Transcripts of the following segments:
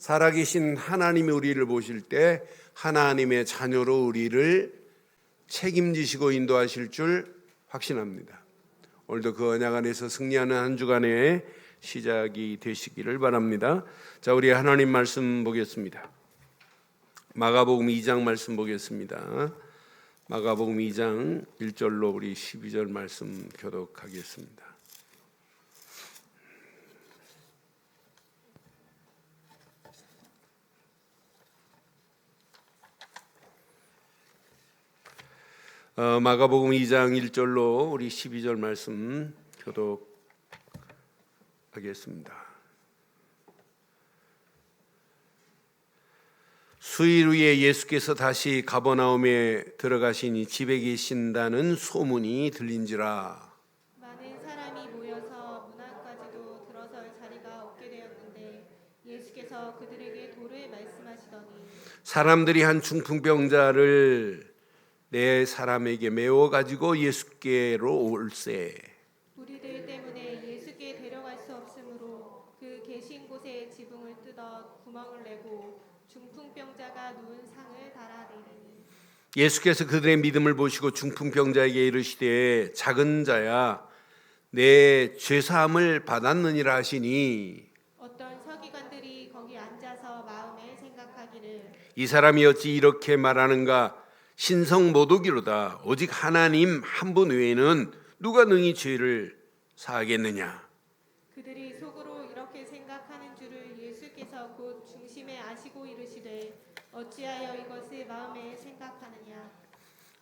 살아계신 하나님이 우리를 보실 때 하나님의 자녀로 우리를 책임지시고 인도하실 줄 확신합니다. 오늘도 그 언약 안에서 승리하는 한 주간의 시작이 되시기를 바랍니다. 자, 우리 하나님 말씀 보겠습니다. 마가복음 2장 말씀 보겠습니다. 마가복음 2장 1절로 우리 12절 말씀 교독하겠습니다. 마가복음 2장 1절로 우리 12절 말씀 교독하겠습니다. 수일 후에 예수께서 다시 가버나움에 들어가시니 집에 계신다는 소문이 들린지라. 많은 사람이 모여서 문 안까지도 들어설 자리가 없게 되었는데 예수께서 그들에게 도를 말씀하시더니 사람들이 한 중풍병자를 네 사람에게 메워 가지고 예수께로 올세. 우리들 때문에 예수께 데려갈 수 없으므로 그 계신 곳에 지붕을 뜯어 구멍을 내고 중풍병자가 누운 상을 달아내리니 예수께서 그들의 믿음을 보시고 중풍병자에게 이르시되 작은 자야 내 죄사함을 받았느니라 하시니 어떤 서기관들이 거기 앉아서 마음에 생각하기를 이 사람이 어찌 이렇게 말하는가? 신성 모독이로다. 오직 하나님 한 분 외에는 누가 능히 죄를 사하겠느냐. 그들이 속으로 이렇게 생각하는 줄을 예수께서 곧 중심에 아시고 이르시되 어찌하여 이것을 마음에 생각하느냐.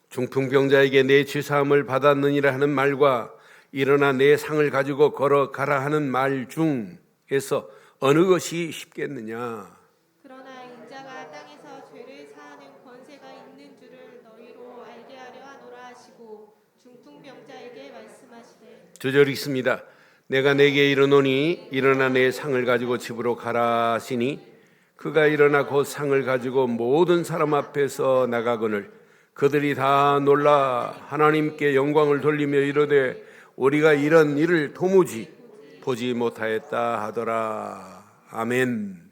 중풍병자에게 내 죄사함을 받았느니라 하는 말과 일어나 내 상을 가지고 걸어가라 하는 말 중에서 어느 것이 쉽겠느냐. 그러나 인자가 땅에서 죄를 사하는 권세가 있는 줄을 너희로 알게 하려 하노라 하시고 중풍병자에게 말씀하시되 두 절 있습니다. 내가 내게 이르노니 일어나 내 상을 가지고 집으로 가라 하시니 그가 일어나 곧 상을 가지고 모든 사람 앞에서 나가거늘 그들이 다 놀라 하나님께 영광을 돌리며 이르되 우리가 이런 일을 도무지 보지 못하였다 하더라. 아멘.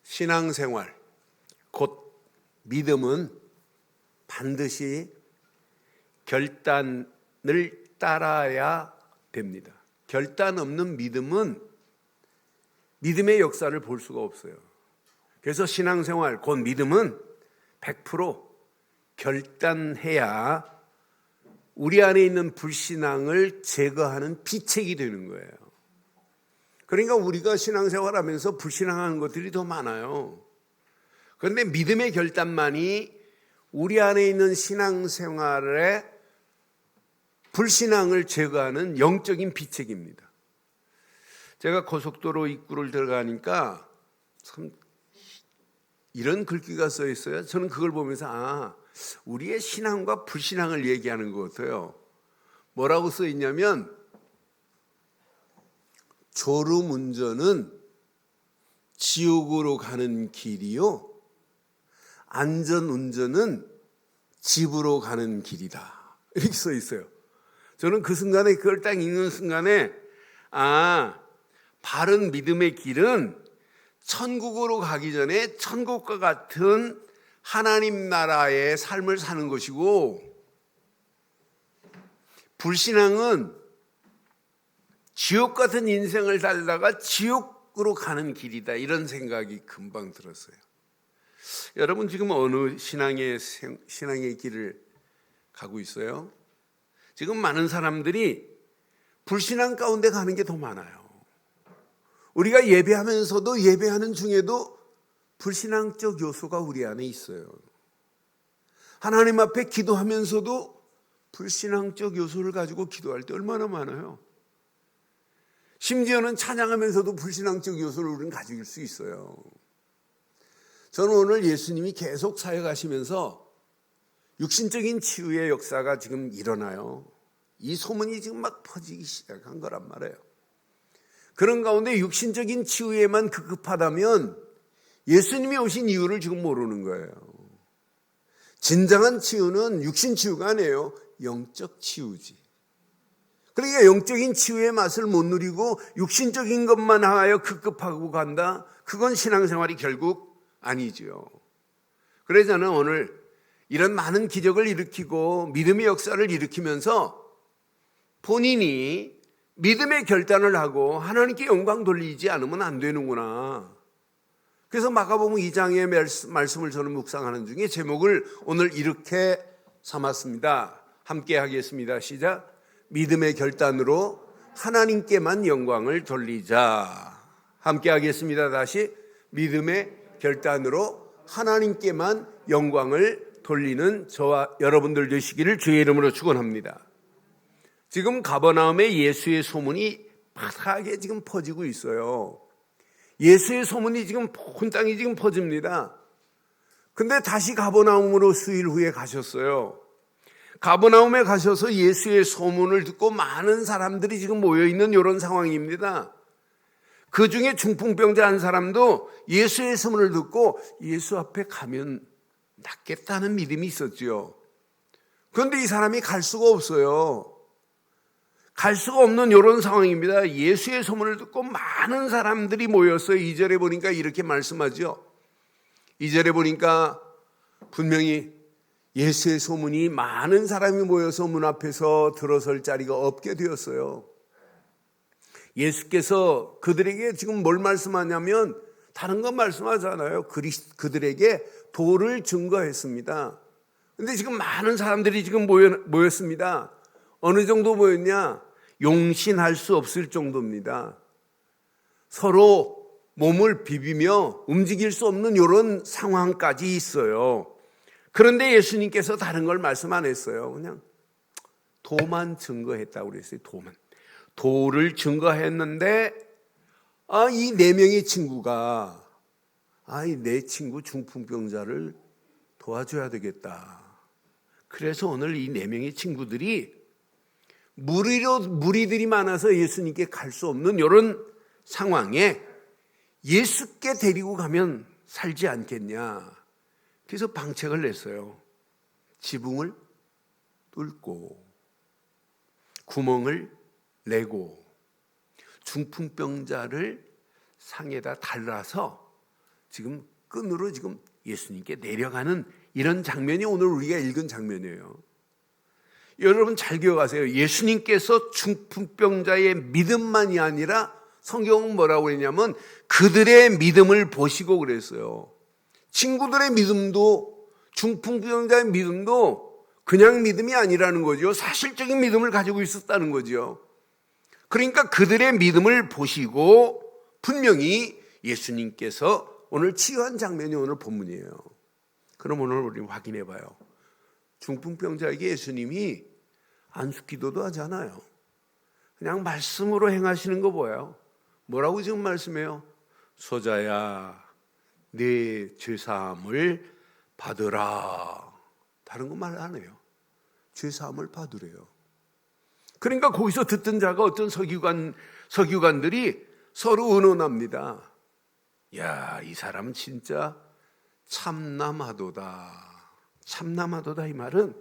신앙생활 곧 믿음은 반드시 결단을 따라야 됩니다. 결단 없는 믿음은 믿음의 역사를 볼 수가 없어요. 그래서 신앙생활 곧 믿음은 100% 결단해야 우리 안에 있는 불신앙을 제거하는 비책이 되는 거예요. 그러니까 우리가 신앙생활하면서 불신앙하는 것들이 더 많아요. 그런데 믿음의 결단만이 우리 안에 있는 신앙생활의 불신앙을 제거하는 영적인 비책입니다. 제가 고속도로 입구를 들어가니까 참 이런 글귀가 써 있어요. 저는 그걸 보면서 우리의 신앙과 불신앙을 얘기하는 것 같아요. 뭐라고 써 있냐면 졸음운전은 지옥으로 가는 길이요 안전운전은 집으로 가는 길이다. 이렇게 써 있어요. 저는 그 순간에 그걸 딱 읽는 순간에 바른 믿음의 길은 천국으로 가기 전에 천국과 같은 하나님 나라의 삶을 사는 것이고 불신앙은 지옥 같은 인생을 살다가 지옥으로 가는 길이다. 이런 생각이 금방 들었어요. 여러분 지금 어느 신앙의 길을 가고 있어요? 지금 많은 사람들이 불신앙 가운데 가는 게 더 많아요. 우리가 예배하면서도 예배하는 중에도 불신앙적 요소가 우리 안에 있어요. 하나님 앞에 기도하면서도 불신앙적 요소를 가지고 기도할 때 얼마나 많아요. 심지어는 찬양하면서도 불신앙적 요소를 우리는 가질 수 있어요. 저는 오늘 예수님이 계속 사역하시면서 육신적인 치유의 역사가 지금 일어나요. 이 소문이 지금 막 퍼지기 시작한 거란 말이에요. 그런 가운데 육신적인 치유에만 급급하다면 예수님이 오신 이유를 지금 모르는 거예요. 진정한 치유는 육신 치유가 아니에요. 영적 치유지. 그러니까 영적인 치유의 맛을 못 누리고 육신적인 것만 하여 급급하고 간다? 그건 신앙생활이 결국 아니지요. 그래서 저는 오늘 이런 많은 기적을 일으키고 믿음의 역사를 일으키면서 본인이 믿음의 결단을 하고 하나님께 영광 돌리지 않으면 안 되는구나. 그래서 마가복음 2장의 말씀을 저는 묵상하는 중에 제목을 오늘 이렇게 삼았습니다. 함께 하겠습니다. 시작. 믿음의 결단으로 하나님께만 영광을 돌리자. 함께 하겠습니다. 다시. 믿음의 결단으로 하나님께만 영광을 돌리는 저와 여러분들 되시기를 주의 이름으로 축원합니다. 지금 가버나움에 예수의 소문이 바삭하게 지금 퍼지고 있어요. 예수의 소문이 지금 온 땅이 지금 퍼집니다. 근데 다시 가버나움으로 수일 후에 가셨어요. 가버나움에 가셔서 예수의 소문을 듣고 많은 사람들이 지금 모여있는 이런 상황입니다. 그 중에 중풍병자 한 사람도 예수의 소문을 듣고 예수 앞에 가면 낫겠다는 믿음이 있었죠. 그런데 이 사람이 갈 수가 없어요. 갈 수가 없는 이런 상황입니다. 예수의 소문을 듣고 많은 사람들이 모였어요. 2절에 보니까 이렇게 말씀하죠. 2절에 보니까 분명히 예수의 소문이 많은 사람이 모여서 문 앞에서 들어설 자리가 없게 되었어요. 예수께서 그들에게 지금 뭘 말씀하냐면 다른 건 말씀하잖아요. 그들에게 도를 증거했습니다. 근데 지금 많은 사람들이 지금 모였습니다. 어느 정도 모였냐? 용신할 수 없을 정도입니다. 서로 몸을 비비며 움직일 수 없는 이런 상황까지 있어요. 그런데 예수님께서 다른 걸 말씀 안 했어요. 그냥 도만 증거했다고 그랬어요. 도를 증거했는데 이 4명의 친구가 이 내 친구 중풍병자를 도와줘야 되겠다. 그래서 오늘 이 4명의 친구들이 무리들이 많아서 예수님께 갈 수 없는 이런 상황에 예수께 데리고 가면 살지 않겠냐. 그래서 방책을 냈어요. 지붕을 뚫고 구멍을 내고 중풍병자를 상에다 달라서 지금 끈으로 지금 예수님께 내려가는 이런 장면이 오늘 우리가 읽은 장면이에요. 여러분 잘 기억하세요. 예수님께서 중풍병자의 믿음만이 아니라 성경은 뭐라고 했냐면 그들의 믿음을 보시고 그랬어요. 친구들의 믿음도 중풍병자의 믿음도 그냥 믿음이 아니라는 거죠. 사실적인 믿음을 가지고 있었다는 거죠. 그러니까 그들의 믿음을 보시고 분명히 예수님께서 오늘 치유한 장면이 오늘 본문이에요. 그럼 오늘 우리 확인해 봐요. 중풍병자에게 예수님이 안수기도도 하잖아요. 그냥 말씀으로 행하시는 거 보여요. 뭐라고 지금 말씀해요? 소자야, 네 죄사함을 받으라. 다른 거 말 안 해요. 죄사함을 받으래요. 그러니까 거기서 듣던 자가 어떤 서기관들이 서로 의논합니다. 야, 이 사람은 진짜 참남하도다. 참남하도다 이 말은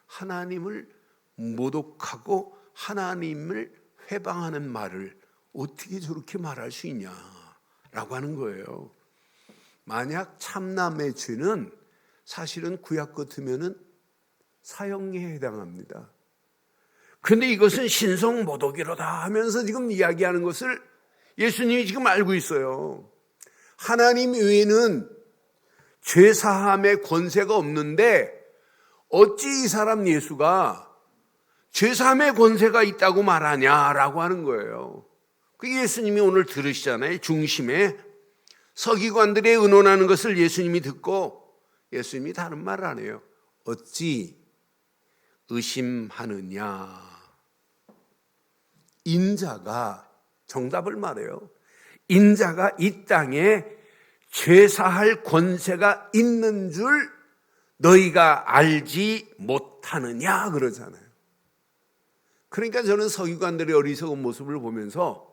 하나님을 모독하고 하나님을 회방하는 말을 어떻게 저렇게 말할 수 있냐라고 하는 거예요. 만약 참남의 죄는 사실은 구약 같으면은 사형에 해당합니다. 그런데 이것은 신성 모독이로다 하면서 지금 이야기하는 것을 예수님이 지금 알고 있어요. 하나님 외에는 죄사함의 권세가 없는데 어찌 이 사람 예수가 죄사함의 권세가 있다고 말하냐라고 하는 거예요. 그 예수님이 오늘 들으시잖아요. 중심에 서기관들의 의논하는 것을 예수님이 듣고 예수님이 다른 말을 안 해요. 어찌 의심하느냐. 인자가 정답을 말해요. 인자가 이 땅에 죄사할 권세가 있는 줄 너희가 알지 못하느냐 그러잖아요. 그러니까 저는 서기관들의 어리석은 모습을 보면서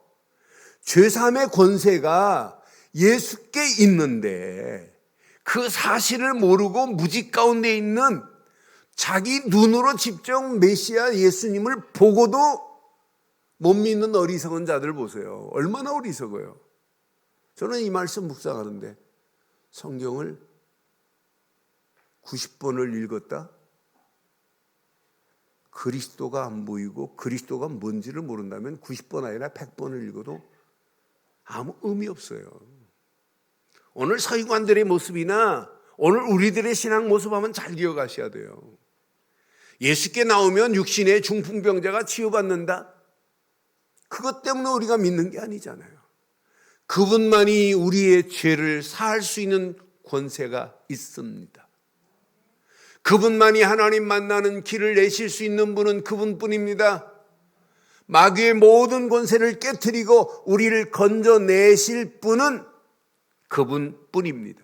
죄사함의 권세가 예수께 있는데 그 사실을 모르고 무지 가운데 있는 자기 눈으로 직접 메시아 예수님을 보고도 못 믿는 어리석은 자들 보세요. 얼마나 어리석어요. 저는 이 말씀 묵상하는데 성경을 90번을 읽었다? 그리스도가 안 보이고 그리스도가 뭔지를 모른다면 90번 아니라 100번을 읽어도 아무 의미 없어요. 오늘 서기관들의 모습이나 오늘 우리들의 신앙 모습 한번 잘 기억하셔야 돼요. 예수께 나오면 육신의 중풍병자가 치유받는다? 그것 때문에 우리가 믿는 게 아니잖아요. 그분만이 우리의 죄를 사할 수 있는 권세가 있습니다. 그분만이 하나님 만나는 길을 내실 수 있는 분은 그분뿐입니다. 마귀의 모든 권세를 깨트리고 우리를 건져내실 분은 그분뿐입니다.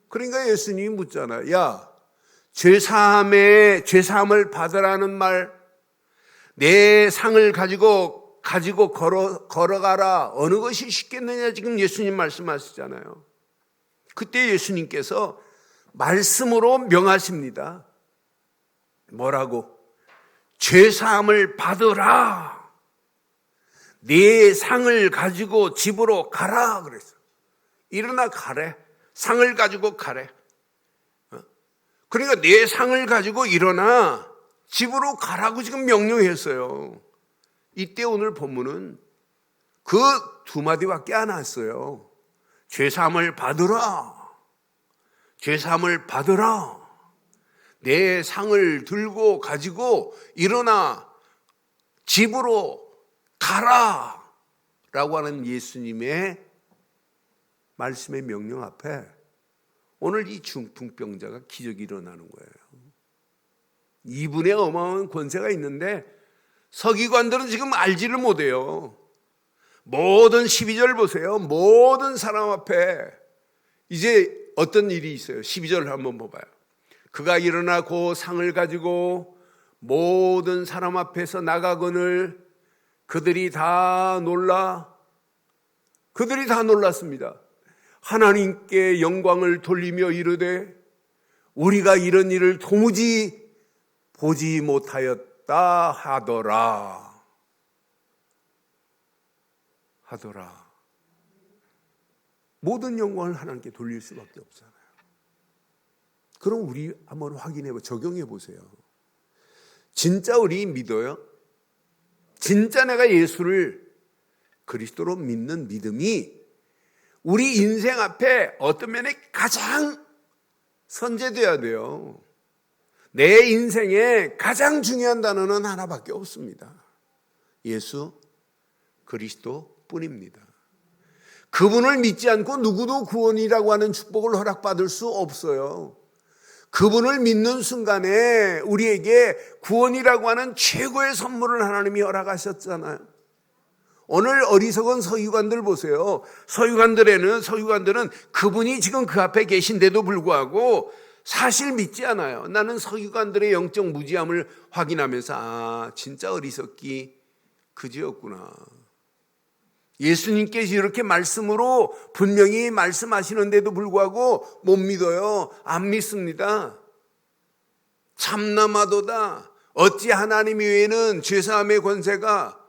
그러니까 예수님이 묻잖아요. 야, 죄사함을 받으라는 말, 내 상을 가지고 걸어가라. 어느 것이 쉽겠느냐 지금 예수님 말씀하시잖아요. 그때 예수님께서 말씀으로 명하십니다. 뭐라고? 죄사함을 받으라. 네 상을 가지고 집으로 가라 그랬어. 일어나 가래. 상을 가지고 가래. 그러니까 네 상을 가지고 일어나 집으로 가라고 지금 명령했어요. 이때 오늘 본문은 그 두 마디밖에 안 왔어요. 죄사함을 받으라. 죄사함을 받으라. 내 상을 들고 가지고 일어나 집으로 가라 라고 하는 예수님의 말씀의 명령 앞에 오늘 이 중풍병자가 기적이 일어나는 거예요. 이분의 어마어마한 권세가 있는데 서기관들은 지금 알지를 못해요. 모든 12절 보세요. 모든 사람 앞에 이제 어떤 일이 있어요. 12절을 한번 봐봐요. 그가 일어나 그 상을 가지고 모든 사람 앞에서 나가거늘 그들이 다 놀랐습니다. 하나님께 영광을 돌리며 이르되 우리가 이런 일을 도무지 보지 못하였다 하더라. 모든 영광을 하나님께 돌릴 수밖에 없잖아요. 그럼 우리 한번 적용해 보세요. 진짜 우리 믿어요? 진짜 내가 예수를 그리스도로 믿는 믿음이 우리 인생 앞에 어떤 면에 가장 선제돼야 돼요. 내 인생에 가장 중요한 단어는 하나밖에 없습니다. 예수 그리스도 뿐입니다. 그분을 믿지 않고 누구도 구원이라고 하는 축복을 허락받을 수 없어요. 그분을 믿는 순간에 우리에게 구원이라고 하는 최고의 선물을 하나님이 허락하셨잖아요. 오늘 어리석은 서기관들 보세요. 서기관들은 그분이 지금 그 앞에 계신데도 불구하고 사실 믿지 않아요. 나는 서기관들의 영적 무지함을 확인하면서 진짜 어리석기 그지였구나. 예수님께서 이렇게 말씀으로 분명히 말씀하시는데도 불구하고 못 믿어요. 안 믿습니다. 참나마도다. 어찌 하나님 외에는 죄사함의 권세가,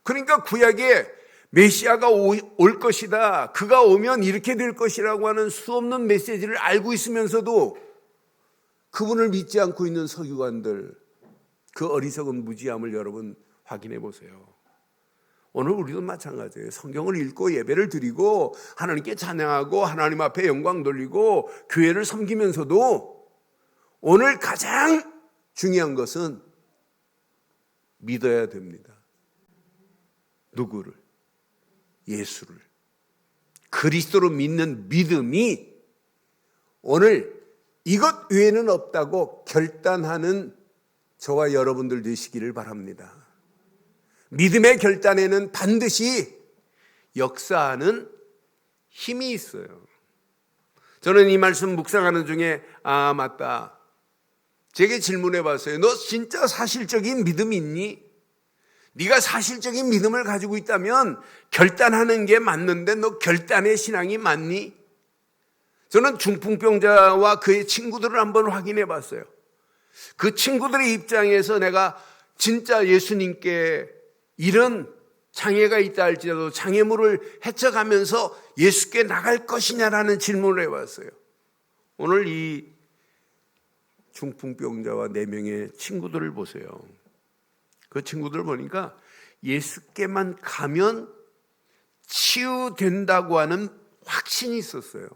그러니까 구약에 메시아가 올 것이다. 그가 오면 이렇게 될 것이라고 하는 수없는 메시지를 알고 있으면서도 그분을 믿지 않고 있는 서기관들, 그 어리석은 무지함을 여러분 확인해 보세요. 오늘 우리도 마찬가지예요. 성경을 읽고 예배를 드리고 하나님께 찬양하고 하나님 앞에 영광 돌리고 교회를 섬기면서도 오늘 가장 중요한 것은 믿어야 됩니다. 누구를? 예수를. 그리스도로 믿는 믿음이 오늘 이것 외에는 없다고 결단하는 저와 여러분들 되시기를 바랍니다. 믿음의 결단에는 반드시 역사하는 힘이 있어요. 저는 이 말씀 묵상하는 중에 맞다. 제게 질문해 봤어요. 너 진짜 사실적인 믿음이 있니? 네가 사실적인 믿음을 가지고 있다면 결단하는 게 맞는데 너 결단의 신앙이 맞니? 저는 중풍병자와 그의 친구들을 한번 확인해 봤어요. 그 친구들의 입장에서 내가 진짜 예수님께 이런 장애가 있다 할지라도 장애물을 헤쳐가면서 예수께 나갈 것이냐라는 질문을 해봤어요. 오늘 이 중풍병자와 4명의 친구들을 보세요. 그 친구들 보니까 예수께만 가면 치유된다고 하는 확신이 있었어요.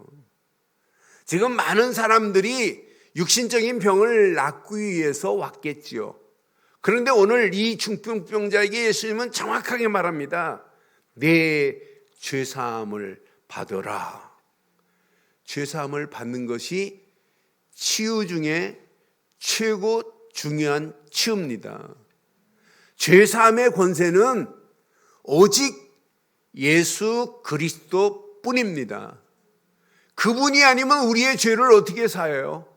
지금 많은 사람들이 육신적인 병을 낫기 위해서 왔겠지요. 그런데 오늘 이 중풍병자에게 예수님은 정확하게 말합니다. 내 죄사함을 받아라. 죄사함을 받는 것이 치유 중에 최고 중요한 치유입니다. 죄사함의 권세는 오직 예수 그리스도 뿐입니다. 그분이 아니면 우리의 죄를 어떻게 사해요?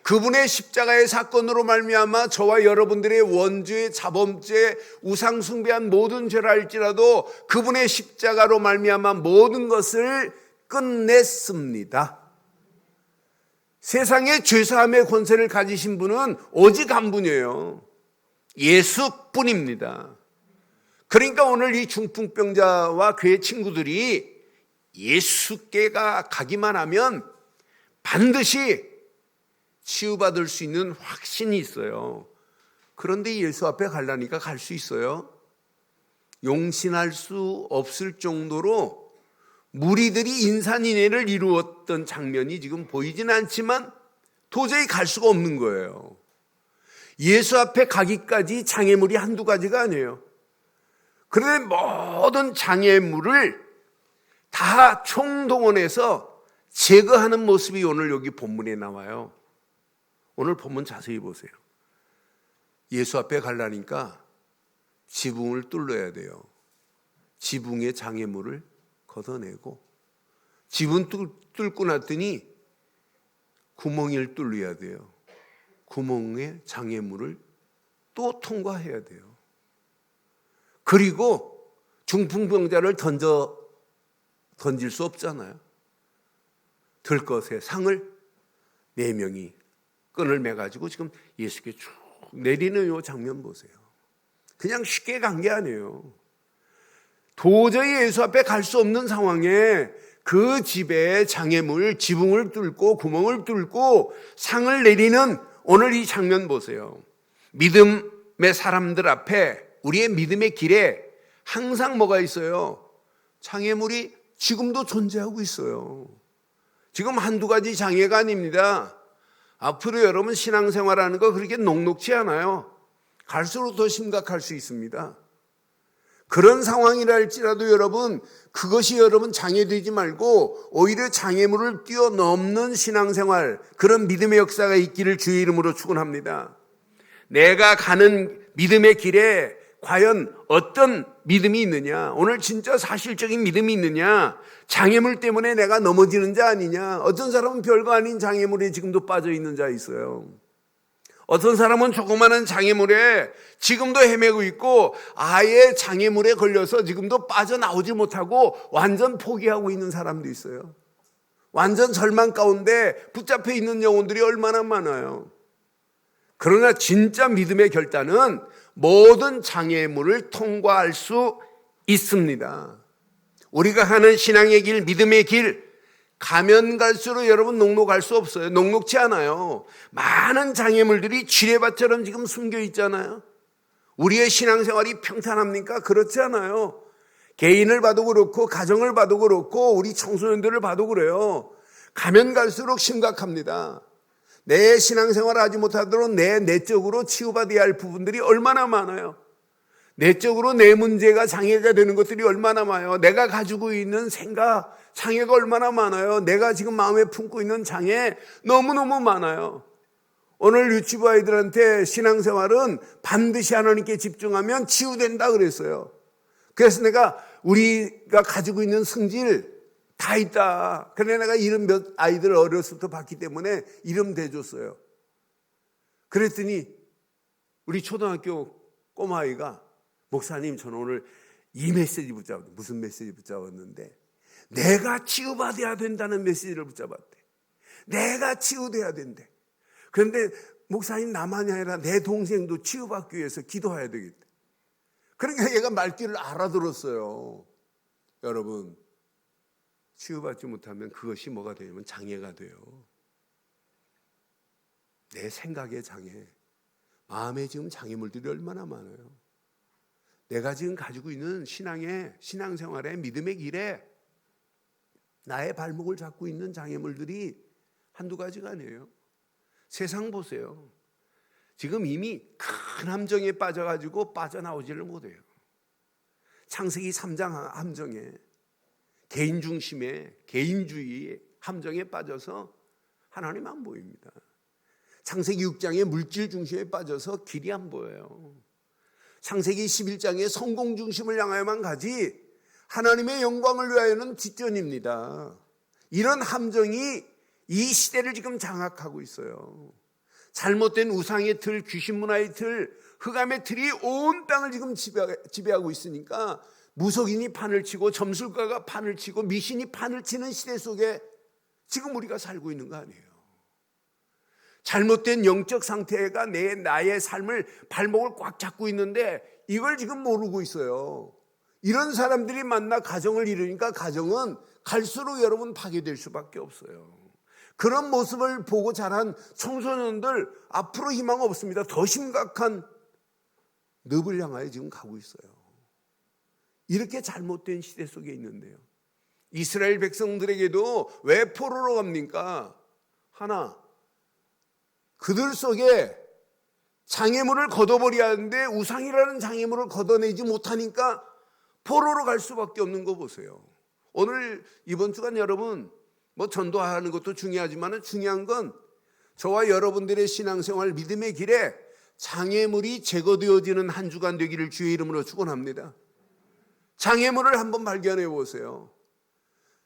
그분의 십자가의 사건으로 말미암아 저와 여러분들의 원죄, 자범죄, 우상 숭배한 모든 죄를 할지라도 그분의 십자가로 말미암아 모든 것을 끝냈습니다. 세상에 죄사함의 권세를 가지신 분은 오직 한 분이에요. 예수뿐입니다. 그러니까 오늘 이 중풍병자와 그의 친구들이 예수께가 가기만 하면 반드시 치유받을 수 있는 확신이 있어요. 그런데 예수 앞에 가려니까 갈 수 있어요? 용신할 수 없을 정도로 무리들이 인산인해를 이루었던 장면이 지금 보이진 않지만 도저히 갈 수가 없는 거예요. 예수 앞에 가기까지 장애물이 한두 가지가 아니에요. 그런데 모든 장애물을 다 총동원해서 제거하는 모습이 오늘 여기 본문에 나와요. 오늘 본문 자세히 보세요. 예수 앞에 가려니까 지붕을 뚫어야 돼요. 지붕의 장애물을 걷어내고 지붕 뚫고 났더니 구멍을 뚫어야 돼요. 구멍에 장애물을 또 통과해야 돼요. 그리고 중풍병자를 던질 수 없잖아요. 들 것에 상을 4명이 끈을 매가지고 지금 예수께 쭉 내리는 이 장면 보세요. 그냥 쉽게 간 게 아니에요. 도저히 예수 앞에 갈 수 없는 상황에 그 집에 장애물, 지붕을 뚫고 구멍을 뚫고 상을 내리는 오늘 이 장면 보세요. 믿음의 사람들 앞에 우리의 믿음의 길에 항상 뭐가 있어요? 장애물이 지금도 존재하고 있어요. 지금 한두 가지 장애가 아닙니다. 앞으로 여러분 신앙생활하는 거 그렇게 녹록지 않아요. 갈수록 더 심각할 수 있습니다. 그런 상황이라 할지라도 여러분 그것이 여러분 장애되지 말고 오히려 장애물을 뛰어넘는 신앙생활, 그런 믿음의 역사가 있기를 주의 이름으로 축원합니다. 내가 가는 믿음의 길에 과연 어떤 믿음이 있느냐, 오늘 진짜 사실적인 믿음이 있느냐, 장애물 때문에 내가 넘어지는 자 아니냐. 어떤 사람은 별거 아닌 장애물에 지금도 빠져 있는 자 있어요. 어떤 사람은 조그마한 장애물에 지금도 헤매고 있고 아예 장애물에 걸려서 지금도 빠져나오지 못하고 완전 포기하고 있는 사람도 있어요. 완전 절망 가운데 붙잡혀 있는 영혼들이 얼마나 많아요. 그러나 진짜 믿음의 결단은 모든 장애물을 통과할 수 있습니다. 우리가 가는 신앙의 길, 믿음의 길, 가면 갈수록 여러분 녹록할 수 없어요. 녹록지 않아요. 많은 장애물들이 지뢰밭처럼 지금 숨겨 있잖아요. 우리의 신앙생활이 평탄합니까? 그렇지 않아요. 개인을 봐도 그렇고 가정을 봐도 그렇고 우리 청소년들을 봐도 그래요. 가면 갈수록 심각합니다. 내 신앙생활을 하지 못하도록 내 내적으로 치유받아야 할 부분들이 얼마나 많아요. 내적으로 내 문제가 장애가 되는 것들이 얼마나 많아요. 내가 가지고 있는 생각, 장애가 얼마나 많아요. 내가 지금 마음에 품고 있는 장애 너무너무 많아요. 오늘 유치부 아이들한테 신앙생활은 반드시 하나님께 집중하면 치유된다 그랬어요. 그래서 내가 우리가 가지고 있는 성질 다 있다. 그래 내가 이름 몇 아이들 어렸을 때부터 봤기 때문에 이름 대줬어요. 그랬더니 우리 초등학교 꼬마아이가 목사님 저는 오늘 이 메시지 붙잡았는데 무슨 메시지 붙잡았는데 내가 치유받아야 된다는 메시지를 붙잡았대. 내가 치유돼야 된대. 그런데 목사님 나만이 아니라 내 동생도 치유받기 위해서 기도해야 되겠대. 그러니까 얘가 말귀를 알아들었어요. 여러분, 치유받지 못하면 그것이 뭐가 되냐면 장애가 돼요. 내 생각의 장애, 마음에 지금 장애물들이 얼마나 많아요. 내가 지금 가지고 있는 신앙생활의 믿음의 길에 나의 발목을 잡고 있는 장애물들이 한두 가지가 아니에요. 세상 보세요. 지금 이미 큰 함정에 빠져가지고 빠져나오지를 못해요. 창세기 3장 함정에, 개인 중심의 개인주의 함정에 빠져서 하나님 안 보입니다. 창세기 6장에 물질 중심에 빠져서 길이 안 보여요. 창세기 11장에 성공 중심을 향하여만 가지 하나님의 영광을 위하여는 뒷전입니다. 이런 함정이 이 시대를 지금 장악하고 있어요. 잘못된 우상의 틀, 귀신 문화의 틀, 흑암의 틀이 온 땅을 지금 지배하고 있으니까 무속인이 판을 치고 점술가가 판을 치고 미신이 판을 치는 시대 속에 지금 우리가 살고 있는 거 아니에요. 잘못된 영적 상태가 나의 삶을 발목을 꽉 잡고 있는데 이걸 지금 모르고 있어요. 이런 사람들이 만나 가정을 이루니까 가정은 갈수록 여러분 파괴될 수밖에 없어요. 그런 모습을 보고 자란 청소년들 앞으로 희망 없습니다. 더 심각한 늪을 향하여 지금 가고 있어요. 이렇게 잘못된 시대 속에 있는데요. 이스라엘 백성들에게도 왜 포로로 갑니까? 하나, 그들 속에 장애물을 걷어버려야 하는데 우상이라는 장애물을 걷어내지 못하니까 포로로 갈 수밖에 없는 거 보세요. 오늘 이번 주간 여러분 전도하는 것도 중요하지만 중요한 건 저와 여러분들의 신앙생활 믿음의 길에 장애물이 제거되어지는 한 주간 되기를 주의 이름으로 축원합니다. 장애물을 한번 발견해 보세요.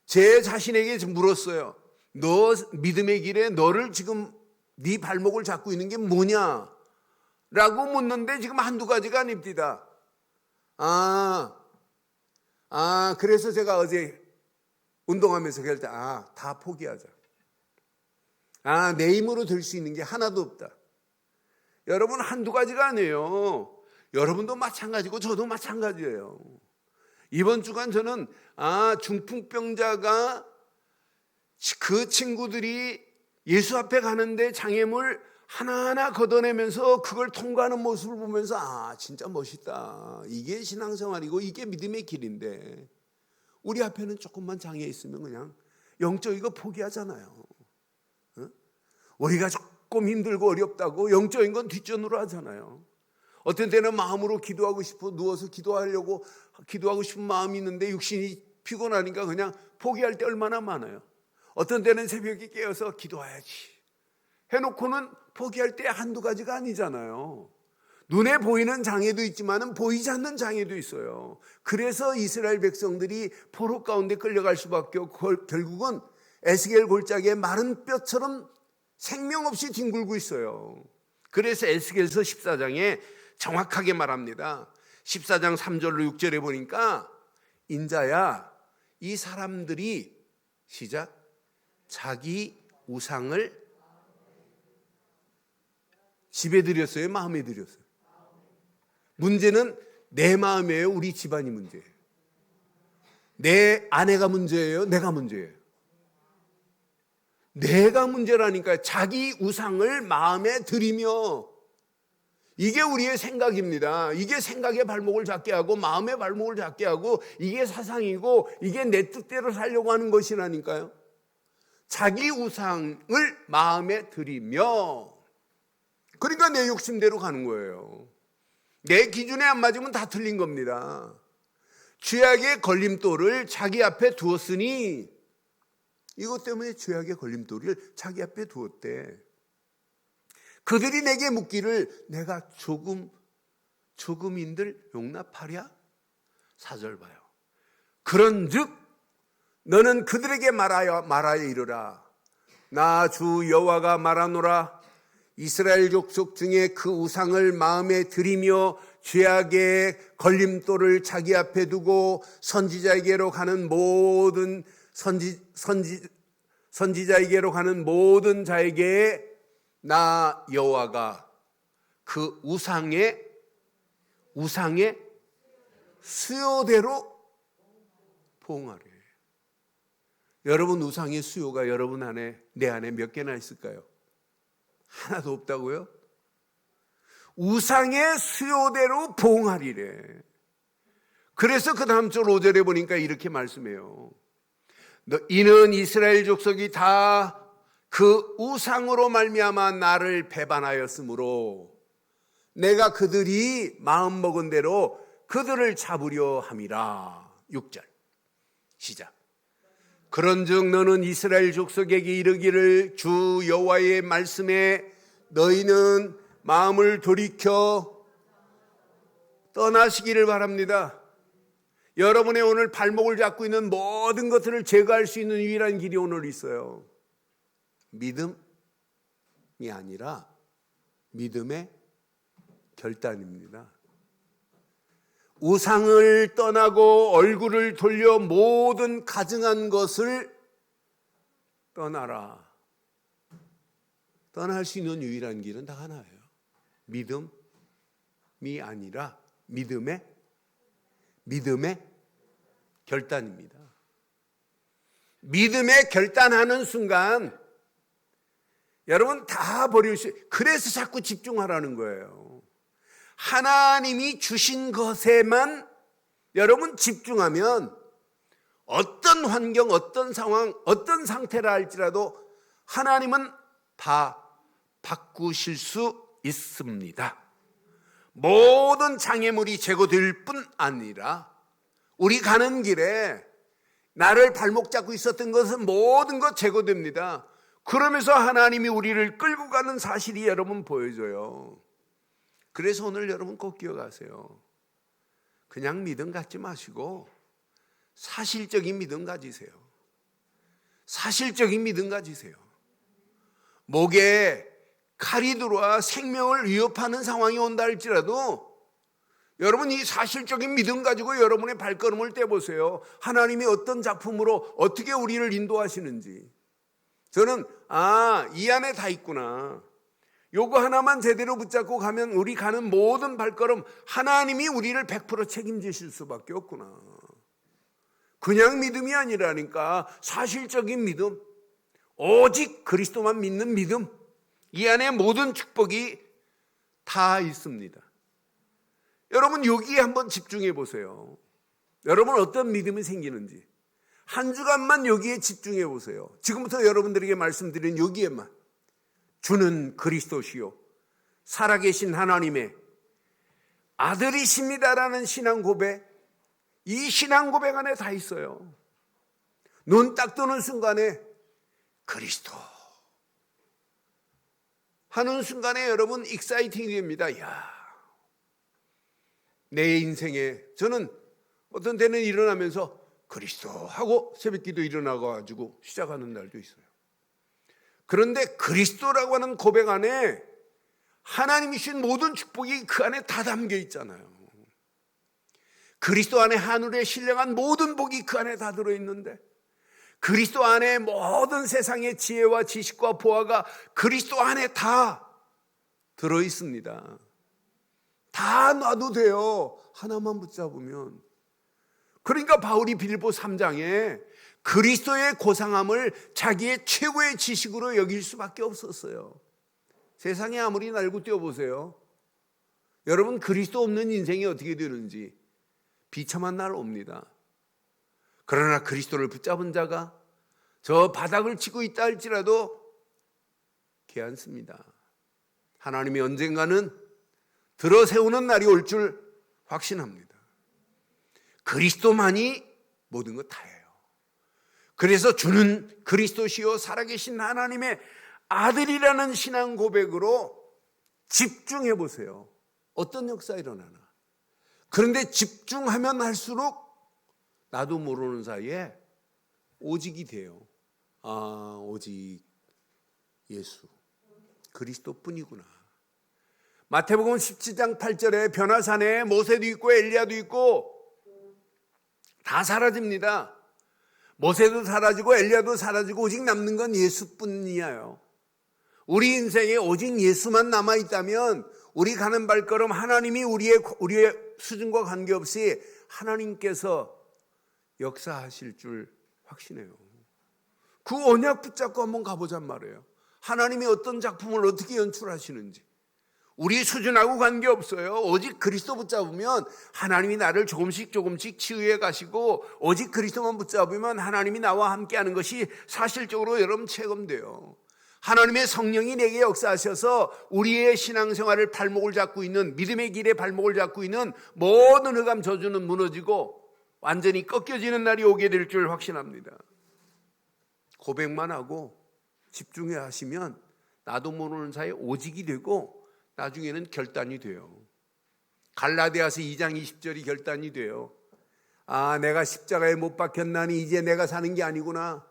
제 자신에게 물었어요. 너 믿음의 길에 너를 지금 네 발목을 잡고 있는 게 뭐냐? 라고 묻는데 지금 한두 가지가 아닙니다. 그래서 제가 어제 운동하면서 그럴 때 다 포기하자. 내 힘으로 될 수 있는 게 하나도 없다. 여러분 한두 가지가 아니에요. 여러분도 마찬가지고 저도 마찬가지예요. 이번 주간 저는 중풍병자가 그 친구들이 예수 앞에 가는데 장애물 하나하나 걷어내면서 그걸 통과하는 모습을 보면서 진짜 멋있다. 이게 신앙생활이고 이게 믿음의 길인데 우리 앞에는 조금만 장애 있으면 그냥 영적이고 포기하잖아요. 우리가 조금 힘들고 어렵다고 영적인 건 뒷전으로 하잖아요. 어떤 때는 마음으로 기도하고 싶어 누워서 기도하고 싶은 마음이 있는데 육신이 피곤하니까 그냥 포기할 때 얼마나 많아요. 어떤 때는 새벽에 깨어서 기도해야지 해놓고는 포기할 때 한두 가지가 아니잖아요. 눈에 보이는 장애도 있지만 보이지 않는 장애도 있어요. 그래서 이스라엘 백성들이 포로 가운데 끌려갈 수밖에 없고 결국은 에스겔 골짜기에 마른 뼈처럼 생명 없이 뒹굴고 있어요. 그래서 에스겔서 14장에 정확하게 말합니다. 14장 3절로 6절에 보니까 인자야 이 사람들이 시작 자기 우상을 집에 들였어요? 마음에 들였어요? 문제는 내 마음이에요? 우리 집안이 문제예요? 내 아내가 문제예요? 내가 문제예요? 내가 문제라니까요. 자기 우상을 마음에 들이며 이게 우리의 생각입니다. 이게 생각의 발목을 잡게 하고 마음의 발목을 잡게 하고 이게 사상이고 이게 내 뜻대로 살려고 하는 것이라니까요. 자기 우상을 마음에 들이며 그러니까 내 욕심대로 가는 거예요. 내 기준에 안 맞으면 다 틀린 겁니다. 죄악의 걸림돌을 자기 앞에 두었으니 이것 때문에 죄악의 걸림돌을 자기 앞에 두었대. 그들이 내게 묻기를 내가 조금인들 용납하랴? 4절 봐요. 그런즉 너는 그들에게 말하여 이르라. 나 주 여호와가 말하노라. 이스라엘 족속 중에 그 우상을 마음에 들이며 죄악의 걸림돌을 자기 앞에 두고 선지자에게로 가는 모든 선지자에게로 가는 모든 자에게 나 여호와가 그 우상의 수요대로 포옹하래. 여러분 우상의 수요가 여러분 안에, 내 안에 몇 개나 있을까요? 하나도 없다고요? 우상의 수요대로 포옹하리래. 그래서 그 다음 절 5절에 보니까 이렇게 말씀해요. 이는 이스라엘 족속이 다 그 우상으로 말미암아 나를 배반하였으므로 내가 그들이 마음먹은 대로 그들을 잡으려 함이라. 6절 시작. 그런즉 너는 이스라엘 족속에게 이르기를 주 여호와의 말씀에 너희는 마음을 돌이켜 떠나시기를 바랍니다. 여러분의 오늘 발목을 잡고 있는 모든 것들을 제거할 수 있는 유일한 길이 오늘 있어요. 믿음이 아니라 믿음의 결단입니다. 우상을 떠나고 얼굴을 돌려 모든 가증한 것을 떠나라. 떠날 수 있는 유일한 길은 다 하나예요. 믿음이 아니라 믿음의 결단입니다. 믿음의 결단하는 순간 여러분 다 버릴 수, 그래서 자꾸 집중하라는 거예요. 하나님이 주신 것에만 여러분 집중하면 어떤 환경, 어떤 상황, 어떤 상태라 할지라도 하나님은 다 바꾸실 수 있습니다. 모든 장애물이 제거될 뿐 아니라 우리 가는 길에 나를 발목 잡고 있었던 것은 모든 것 제거됩니다. 그러면서 하나님이 우리를 끌고 가는 사실이 여러분 보여져요. 그래서 오늘 여러분 꼭 기억하세요. 그냥 믿음 갖지 마시고 사실적인 믿음 가지세요. 사실적인 믿음 가지세요. 목에 칼이 들어와 생명을 위협하는 상황이 온다 할지라도 여러분 이 사실적인 믿음 가지고 여러분의 발걸음을 떼보세요. 하나님이 어떤 작품으로 어떻게 우리를 인도하시는지. 저는 이 안에 다 있구나. 요거 하나만 제대로 붙잡고 가면 우리 가는 모든 발걸음 하나님이 우리를 100% 책임지실 수밖에 없구나. 그냥 믿음이 아니라니까 사실적인 믿음, 오직 그리스도만 믿는 믿음, 이 안에 모든 축복이 다 있습니다. 여러분 여기에 한번 집중해 보세요. 여러분 어떤 믿음이 생기는지 한 주간만 여기에 집중해 보세요. 지금부터 여러분들에게 말씀드린 여기에만, 주는 그리스도시요 살아계신 하나님의 아들이십니다라는 신앙 고백, 이 신앙 고백 안에 다 있어요. 눈 딱 뜨는 순간에 그리스도 하는 순간에 여러분 익사이팅이 됩니다. 내 인생에 저는 어떤 때는 일어나면서 그리스도 하고 새벽기도 일어나가지고 시작하는 날도 있어요. 그런데 그리스도라고 하는 고백 안에 하나님이 주신 모든 축복이 그 안에 다 담겨 있잖아요. 그리스도 안에 하늘에 신령한 모든 복이 그 안에 다 들어있는데, 그리스도 안에 모든 세상의 지혜와 지식과 보화가 그리스도 안에 다 들어있습니다. 다 놔도 돼요. 하나만 붙잡으면. 그러니까 바울이 빌립보 3장에 그리스도의 고상함을 자기의 최고의 지식으로 여길 수밖에 없었어요. 세상에 아무리 날고 뛰어보세요. 여러분 그리스도 없는 인생이 어떻게 되는지 비참한 날 옵니다. 그러나 그리스도를 붙잡은 자가 저 바닥을 치고 있다 할지라도 괜찮습니다. 하나님이 언젠가는 들어세우는 날이 올 줄 확신합니다. 그리스도만이 모든 것 다예요. 그래서 주는 그리스도시요 살아계신 하나님의 아들이라는 신앙 고백으로 집중해 보세요. 어떤 역사 일어나나. 그런데 집중하면 할수록 나도 모르는 사이에 오직이 돼요. 오직 예수 그리스도뿐이구나. 마태복음 17장 8절에 변화산에 모세도 있고 엘리야도 있고 다 사라집니다. 모세도 사라지고 엘리야도 사라지고 오직 남는 건 예수뿐이에요. 우리 인생에 오직 예수만 남아있다면 우리 가는 발걸음 하나님이 우리의 수준과 관계없이 하나님께서 역사하실 줄 확신해요. 그 언약 붙잡고 한번 가보잔 말이에요. 하나님이 어떤 작품을 어떻게 연출하시는지. 우리 수준하고 관계없어요. 오직 그리스도 붙잡으면 하나님이 나를 조금씩 치유해 가시고, 오직 그리스도만 붙잡으면 하나님이 나와 함께하는 것이 사실적으로 여러분 체험돼요. 하나님의 성령이 내게 역사하셔서 우리의 신앙생활을 발목을 잡고 있는, 믿음의 길에 발목을 잡고 있는 모든 흑암 저주는 무너지고 완전히 꺾여지는 날이 오게 될 줄 확신합니다. 고백만 하고 집중해 하시면 나도 모르는 사이에 오직이 되고 나중에는 결단이 돼요. 갈라디아서 2장 20절이 결단이 돼요. 아, 내가 십자가에 못 박혔나니 이제 내가 사는 게 아니구나.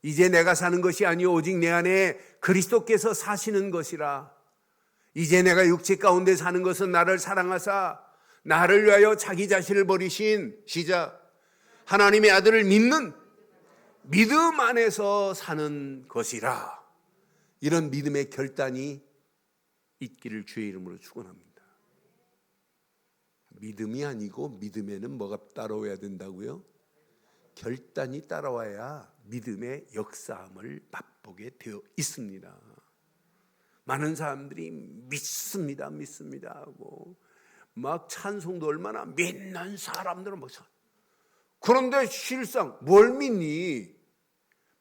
이제 내가 사는 것이 아니요 오직 내 안에 그리스도께서 사시는 것이라. 이제 내가 육체 가운데 사는 것은 나를 사랑하사 나를 위하여 자기 자신을 버리신 시작 하나님의 아들을 믿는 믿음 안에서 사는 것이라. 이런 믿음의 결단이 있기를 주의 이름으로 축원합니다. 믿음이 아니고 믿음에는 뭐가 따라와야 된다고요? 결단이 따라와야 믿음의 역사함을 맛보게 되어 있습니다. 많은 사람들이 믿습니다 하고 막 찬송도 얼마나 믿는 사람들은 뭐 그런데 실상 뭘 믿니?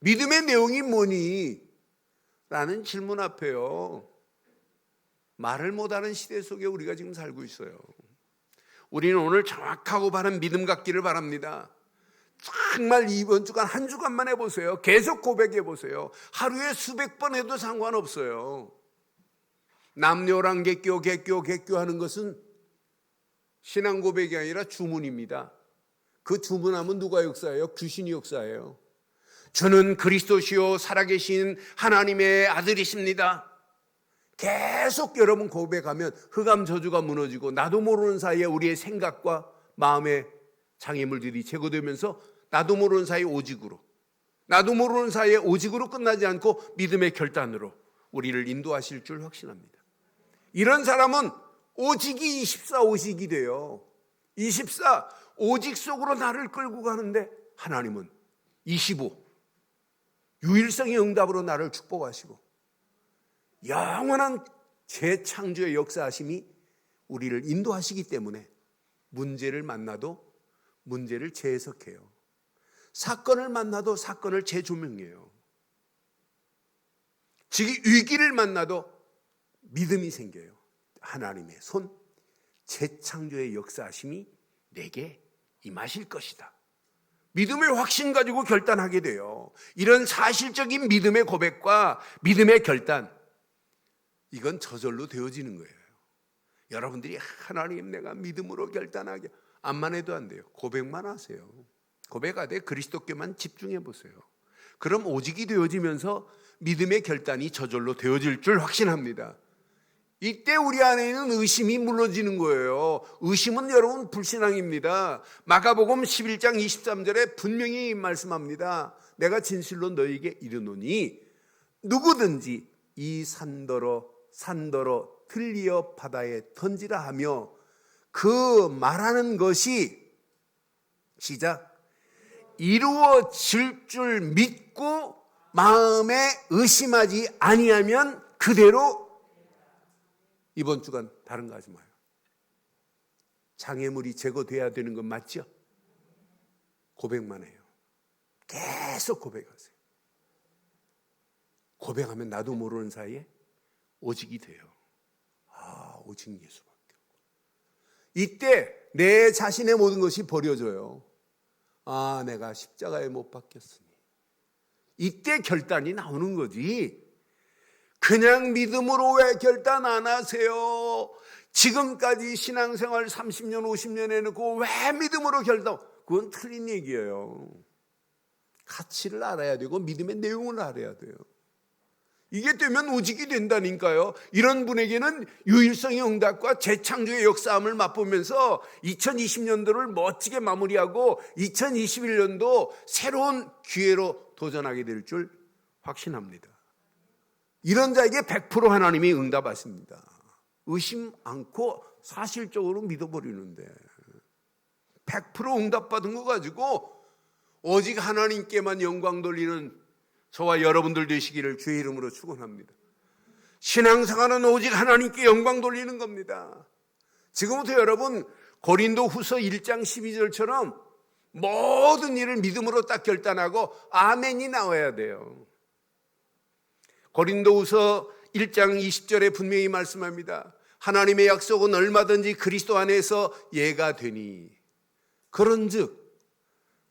믿음의 내용이 뭐니? 라는 질문 앞에요. 말을 못하는 시대 속에 우리가 지금 살고 있어요. 우리는 오늘 정확하고 바른 믿음 갖기를 바랍니다. 정말 이번 주간 한 주간만 해보세요. 계속 고백해 보세요. 하루에 수백 번 해도 상관없어요. 남녀랑 개교 하는 것은 신앙 고백이 아니라 주문입니다. 그 주문하면 누가 역사해요? 귀신이 역사해요. 저는 그리스도시요 살아계신 하나님의 아들이십니다. 계속 여러분 고백하면 흑암 저주가 무너지고 나도 모르는 사이에 우리의 생각과 마음의 장애물들이 제거되면서 나도 모르는 사이에 오직으로, 나도 모르는 사이에 오직으로 끝나지 않고 믿음의 결단으로 우리를 인도하실 줄 확신합니다. 이런 사람은 오직이 24 오직이 돼요. 24 오직 속으로 나를 끌고 가는데 하나님은 25 유일성의 응답으로 나를 축복하시고 영원한 재창조의 역사하심이 우리를 인도하시기 때문에 문제를 만나도 문제를 재해석해요. 사건을 만나도 사건을 재조명해요. 위기를 만나도 믿음이 생겨요. 하나님의 손, 재창조의 역사하심이 내게 임하실 것이다. 믿음의 확신 가지고 결단하게 돼요. 이런 사실적인 믿음의 고백과 믿음의 결단, 이건 저절로 되어지는 거예요. 여러분들이 하나님 내가 믿음으로 결단하게 암만 해도 안 돼요. 고백만 하세요. 고백하되 그리스도께만 집중해 보세요. 그럼 오직이 되어지면서 믿음의 결단이 저절로 되어질 줄 확신합니다. 이때 우리 안에 있는 의심이 무너지는 거예요. 의심은 여러분 불신앙입니다. 마가복음 11장 23절에 분명히 말씀합니다. 내가 진실로 너희에게 이르노니 누구든지 이 산더러 들리어 바다에 던지라 하며 그 말하는 것이 시작 이루어질 줄 믿고 마음에 의심하지 아니하면 그대로. 이번 주간 다른 거 하지 마요. 장애물이 제거돼야 되는 건 맞죠? 고백만 해요. 계속 고백하세요. 고백하면 나도 모르는 사이에 오직이 돼요. 아, 오직 예수밖에 없고. 이때 내 자신의 모든 것이 버려져요. 아, 내가 십자가에 못 박혔으니. 이때 결단이 나오는 거지. 그냥 믿음으로 왜 결단 안 하세요? 지금까지 신앙생활 30년 50년 해놓고 왜 믿음으로 결단? 그건 틀린 얘기예요. 가치를 알아야 되고 믿음의 내용을 알아야 돼요. 이게 되면 오직이 된다니까요. 이런 분에게는 유일성의 응답과 재창조의 역사함을 맛보면서 2020년도를 멋지게 마무리하고 2021년도 새로운 기회로 도전하게 될 줄 확신합니다. 이런 자에게 100% 하나님이 응답하십니다. 의심 않고 사실적으로 믿어버리는데 100% 응답받은 거 가지고 오직 하나님께만 영광 돌리는 저와 여러분들 되시기를 주의 이름으로 축원합니다. 신앙생활은 오직 하나님께 영광 돌리는 겁니다. 지금부터 여러분 고린도 후서 1장 12절처럼 모든 일을 믿음으로 딱 결단하고 아멘이 나와야 돼요. 고린도 후서 1장 20절에 분명히 말씀합니다. 하나님의 약속은 얼마든지 그리스도 안에서 예가 되니 그런즉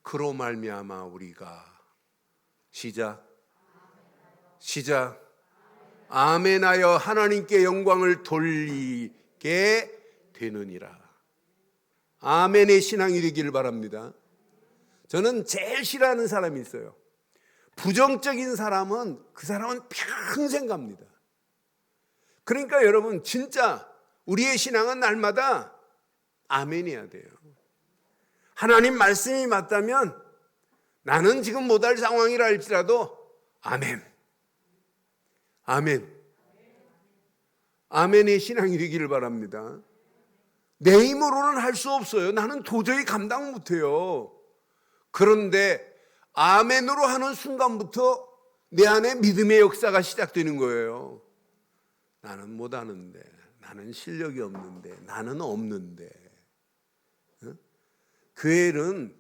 그로 말미암아 우리가 시작 아멘하여 하나님께 영광을 돌리게 되느니라. 아멘의 신앙이 되기를 바랍니다. 저는 제일 싫어하는 사람이 있어요. 부정적인 사람은 그 사람은 평생 갑니다. 그러니까 여러분 진짜 우리의 신앙은 날마다 아멘해야 돼요. 하나님 말씀이 맞다면 나는 지금 못할 상황이라 할지라도 아멘의 신앙이 되기를 바랍니다. 내 힘으로는 할 수 없어요. 나는 도저히 감당 못해요. 그런데 아멘으로 하는 순간부터 내 안에 믿음의 역사가 시작되는 거예요. 나는 못하는데, 나는 실력이 없는데, 나는 없는데. 교회는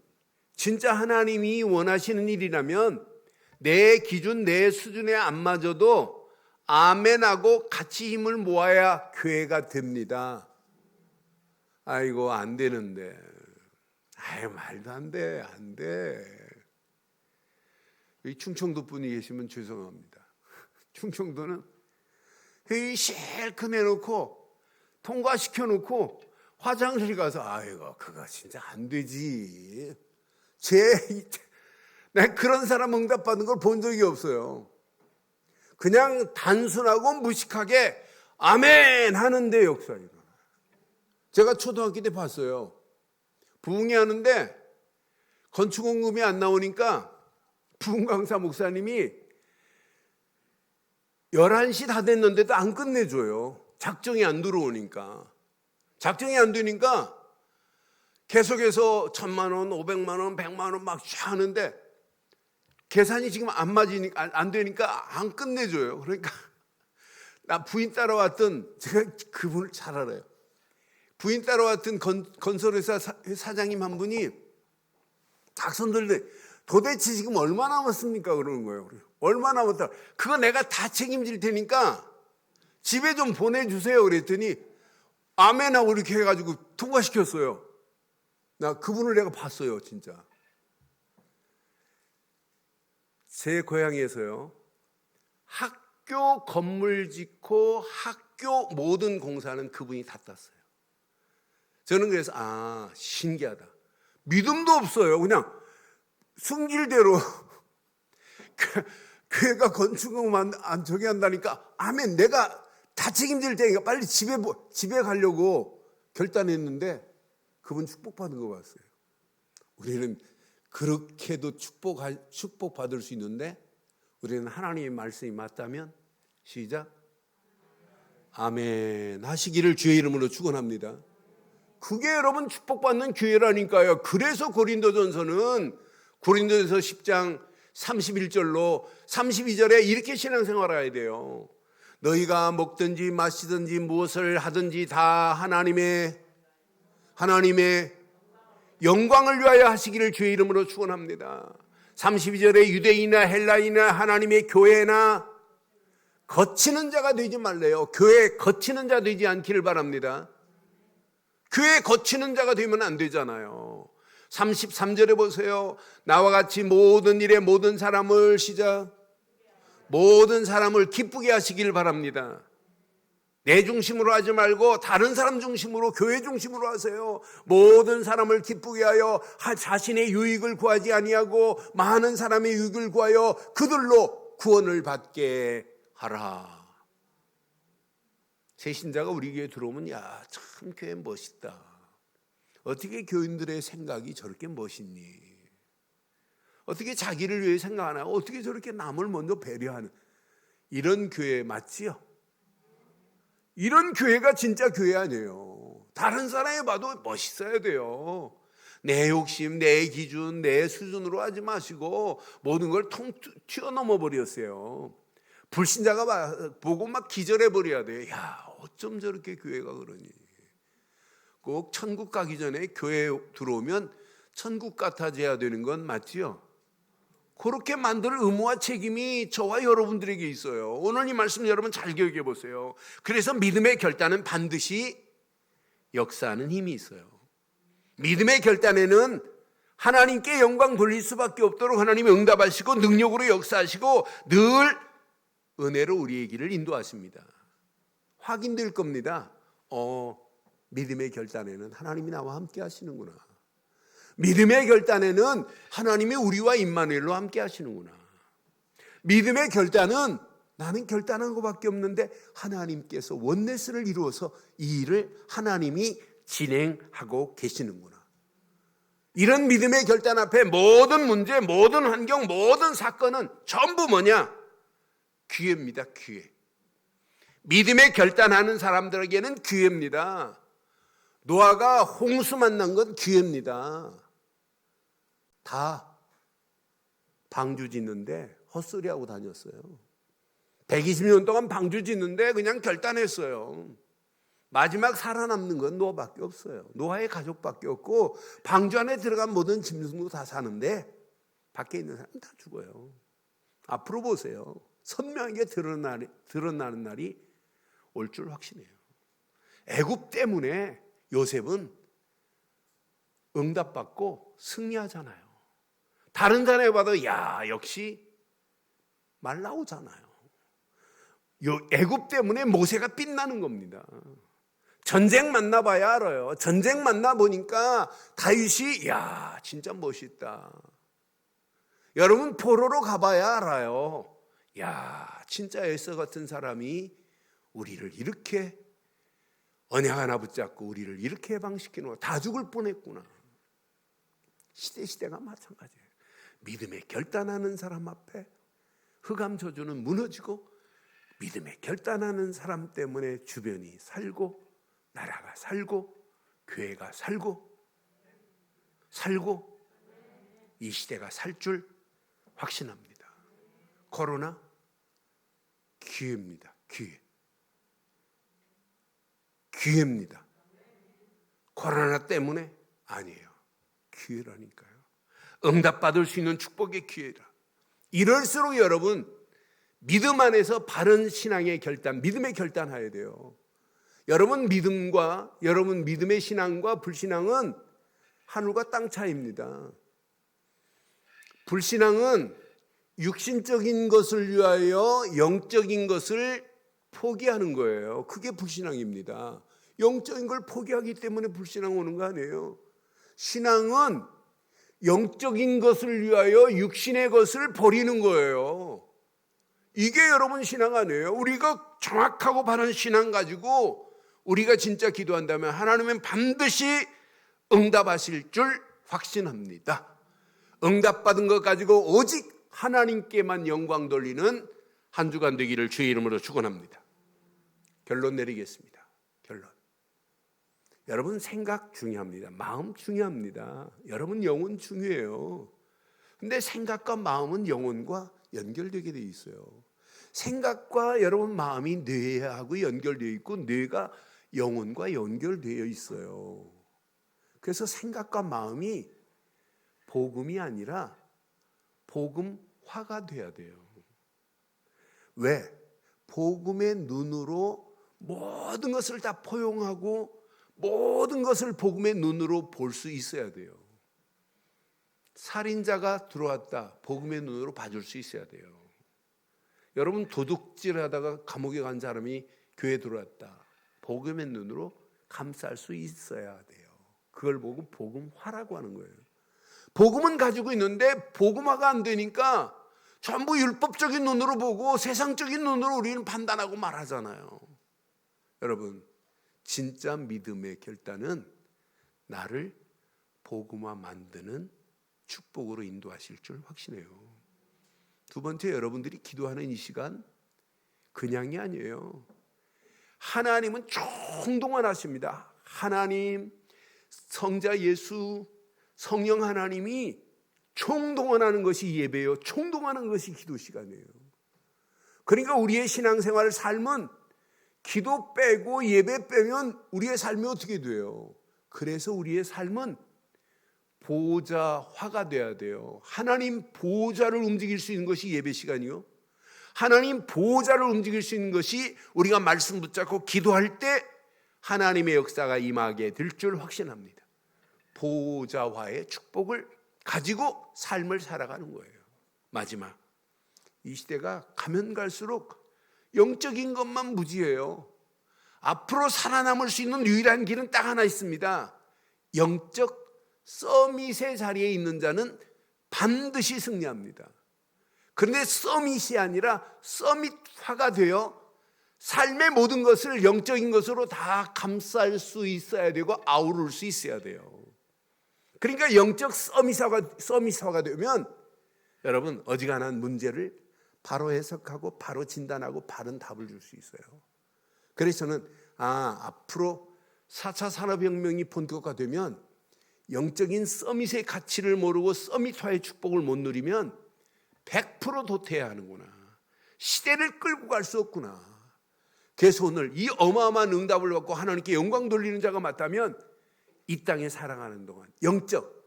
진짜 하나님이 원하시는 일이라면 내 기준, 내 수준에 안 맞아도 아멘하고 같이 힘을 모아야 교회가 됩니다. 아이고 안 되는데, 말도 안 돼. 여기 충청도 분이 계시면 죄송합니다. 충청도는 회의 실컷 해놓고 통과시켜놓고 화장실 가서 아이고 그거 진짜 안 되지. 난 그런 사람 응답받는 걸 본 적이 없어요. 그냥 단순하고 무식하게 아멘 하는데 역사가 일어나요. 제가 초등학교 때 봤어요. 부흥회 하는데 건축원금이 안 나오니까 부흥 강사 목사님이 11시 다 됐는데도 안 끝내줘요. 작정이 안 들어오니까. 작정이 안 되니까 계속해서 1,000만 원, 500만 원, 100만 원 막 하는데 계산이 지금 안 되니까 안 끝내줘요. 그러니까 나 부인 따라왔던, 제가 그분을 잘 알아요. 부인 따라왔던 건설회사 사장님 한 분이 딱 손들더니 도대체 지금 얼마 남았습니까? 그러는 거예요. 얼마 남았다. 그거 내가 다 책임질 테니까 집에 좀 보내주세요. 그랬더니 아멘하고 이렇게 해가지고 통과시켰어요. 나 그분을 내가 봤어요. 진짜. 제 고향에서요. 학교 건물 짓고 학교 모든 공사는 그분이 다 땄어요. 저는 그래서 신기하다. 믿음도 없어요. 그냥 승질대로 교회가 건축만 저기 한다니까 아멘 내가 다 책임질 테니까 빨리 집에 가려고 결단했는데 그분 축복받은 거 봤어요. 우리는 그렇게도 축복받을 수 있는데 우리는 하나님의 말씀이 맞다면 시작 아멘 하시기를 주의 이름으로 축원합니다. 그게 여러분 축복받는 교회라니까요. 그래서 고린도전서는 고린도전서 10장 31절로 32절에 이렇게 신앙생활을 해야 돼요. 너희가 먹든지 마시든지 무엇을 하든지 다 하나님의 영광을 위하여 하시기를 주의 이름으로 축원합니다. 32절에 유대인이나 헬라인이나 하나님의 교회나 거치는 자가 되지 말래요. 교회 거치는 자 되지 않기를 바랍니다. 교회 거치는 자가 되면 안 되잖아요. 33절에 보세요. 나와 같이 모든 일에 모든 사람을 모든 사람을 기쁘게 하시길 바랍니다. 내 중심으로 하지 말고 다른 사람 중심으로 교회 중심으로 하세요. 모든 사람을 기쁘게 하여 자신의 유익을 구하지 아니하고 많은 사람의 유익을 구하여 그들로 구원을 받게 하라. 새 신자가 우리 교회에 들어오면 참 교회 멋있다. 어떻게 교인들의 생각이 저렇게 멋있니? 어떻게 자기를 위해 생각 안 하고 어떻게 저렇게 남을 먼저 배려하는 이런 교회 맞지요? 이런 교회가 진짜 교회 아니에요. 다른 사람이 봐도 멋있어야 돼요. 내 욕심, 내 기준, 내 수준으로 하지 마시고 모든 걸 튀어넘어 버렸어요. 불신자가 보고 막 기절해 버려야 돼요. 야, 어쩜 저렇게 교회가 그러니. 꼭 천국 가기 전에 교회에 들어오면 천국 같아져야 되는 건 맞지요? 그렇게 만들 의무와 책임이 저와 여러분들에게 있어요. 오늘 이 말씀 여러분 잘 기억해 보세요. 그래서 믿음의 결단은 반드시 역사하는 힘이 있어요. 믿음의 결단에는 하나님께 영광 돌릴 수밖에 없도록 하나님이 응답하시고 능력으로 역사하시고 늘 은혜로 우리의 길을 인도하십니다. 확인될 겁니다. 믿음의 결단에는 하나님이 나와 함께 하시는구나. 믿음의 결단에는 하나님이 우리와 임마누엘로 함께 하시는구나. 믿음의 결단은 나는 결단한 것밖에 없는데 하나님께서 원네스를 이루어서 이 일을 하나님이 진행하고 계시는구나. 이런 믿음의 결단 앞에 모든 문제, 모든 환경, 모든 사건은 전부 뭐냐? 기회입니다. 기회. 믿음의 결단하는 사람들에게는 기회입니다. 노아가 홍수 만난 건 기회입니다. 다 방주 짓는데 헛소리하고 다녔어요. 120년 동안 방주 짓는데 그냥 결단했어요. 마지막 살아남는 건 노아밖에 없어요. 노아의 가족밖에 없고 방주 안에 들어간 모든 짐승도 다 사는데 밖에 있는 사람은 다 죽어요. 앞으로 보세요. 선명하게 드러나는 날이 올 줄 확신해요. 애굽 때문에 요셉은 응답받고 승리하잖아요. 다른 사람이 봐도 야 역시 말 나오잖아요. 애굽 때문에 모세가 빛나는 겁니다. 전쟁 만나봐야 알아요. 전쟁 만나보니까 다윗이 야 진짜 멋있다. 여러분 포로로 가봐야 알아요. 야 진짜 에서 같은 사람이 우리를 이렇게 언약 하나 붙잡고 우리를 이렇게 해방시키는 다 죽을 뻔했구나. 시대가 마찬가지예요. 믿음에 결단하는 사람 앞에 흑암 저주는 무너지고 믿음에 결단하는 사람 때문에 주변이 살고 나라가 살고 교회가 살고 이 시대가 살 줄 확신합니다. 코로나 기회입니다. 기회입니다. 코로나 때문에 아니에요. 기회라니까요. 응답받을 수 있는 축복의 기회라. 이럴수록 여러분 믿음 안에서 바른 신앙의 결단, 믿음의 결단해야 돼요. 여러분 믿음의 신앙과 불신앙은 하늘과 땅 차이입니다. 불신앙은 육신적인 것을 위하여 영적인 것을 포기하는 거예요. 그게 불신앙입니다. 영적인 걸 포기하기 때문에 불신앙 오는 거 아니에요. 신앙은 영적인 것을 위하여 육신의 것을 버리는 거예요. 이게 여러분 신앙 아니에요. 우리가 정확하고 바른 신앙 가지고 우리가 진짜 기도한다면 하나님은 반드시 응답하실 줄 확신합니다. 응답받은 것 가지고 오직 하나님께만 영광 돌리는 한 주간 되기를 주의 이름으로 축원합니다. 결론 내리겠습니다. 결론. 여러분 생각 중요합니다. 마음 중요합니다. 여러분 영혼 중요해요. 근데 생각과 마음은 영혼과 연결되게 돼 있어요. 생각과 여러분 마음이 뇌하고 연결되어 있고 뇌가 영혼과 연결되어 있어요. 그래서 생각과 마음이 복음이 아니라 복음화가 돼야 돼요. 왜? 복음의 눈으로 모든 것을 다 포용하고 모든 것을 복음의 눈으로 볼 수 있어야 돼요. 살인자가 들어왔다. 복음의 눈으로 봐줄 수 있어야 돼요. 여러분 도둑질하다가 감옥에 간 사람이 교회에 들어왔다. 복음의 눈으로 감쌀 수 있어야 돼요. 그걸 보고 복음화라고 하는 거예요. 복음은 가지고 있는데 복음화가 안 되니까 전부 율법적인 눈으로 보고 세상적인 눈으로 우리는 판단하고 말하잖아요. 여러분 진짜 믿음의 결단은 나를 복음화 만드는 축복으로 인도하실 줄 확신해요. 두 번째, 여러분들이 기도하는 이 시간 그냥이 아니에요. 하나님은 총동원하십니다. 하나님, 성자 예수, 성령 하나님이 총동원하는 것이 예배예요. 총동원하는 것이 기도 시간이에요. 그러니까 우리의 신앙생활 삶은 기도 빼고 예배 빼면 우리의 삶이 어떻게 돼요? 그래서 우리의 삶은 보좌화가 돼야 돼요. 하나님 보좌를 움직일 수 있는 것이 예배 시간이요. 하나님 보좌를 움직일 수 있는 것이 우리가 말씀 붙잡고 기도할 때 하나님의 역사가 임하게 될 줄 확신합니다. 보좌화의 축복을 가지고 삶을 살아가는 거예요. 마지막, 이 시대가 가면 갈수록 영적인 것만 무지해요. 앞으로 살아남을 수 있는 유일한 길은 딱 하나 있습니다. 영적 서밋의 자리에 있는 자는 반드시 승리합니다. 그런데 서밋이 아니라 서밋화가 되어 삶의 모든 것을 영적인 것으로 다 감쌀 수 있어야 되고 아우를 수 있어야 돼요. 그러니까 영적 서밋화가 되면 여러분 어지간한 문제를 바로 해석하고 바로 진단하고 바른 답을 줄 수 있어요. 그래서 저는 앞으로 4차 산업혁명이 본격화되면 영적인 서밋의 가치를 모르고 서밋화의 축복을 못 누리면 100% 도태해야 하는구나. 시대를 끌고 갈 수 없구나. 그래서 오늘 이 어마어마한 응답을 받고 하나님께 영광 돌리는 자가 맞다면 이 땅에 살아가는 동안 영적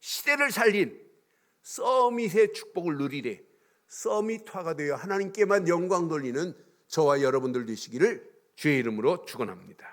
시대를 살린 서밋의 축복을 누리래. 서밋화가 되어 하나님께만 영광 돌리는 저와 여러분들 되시기를 주의 이름으로 축원합니다.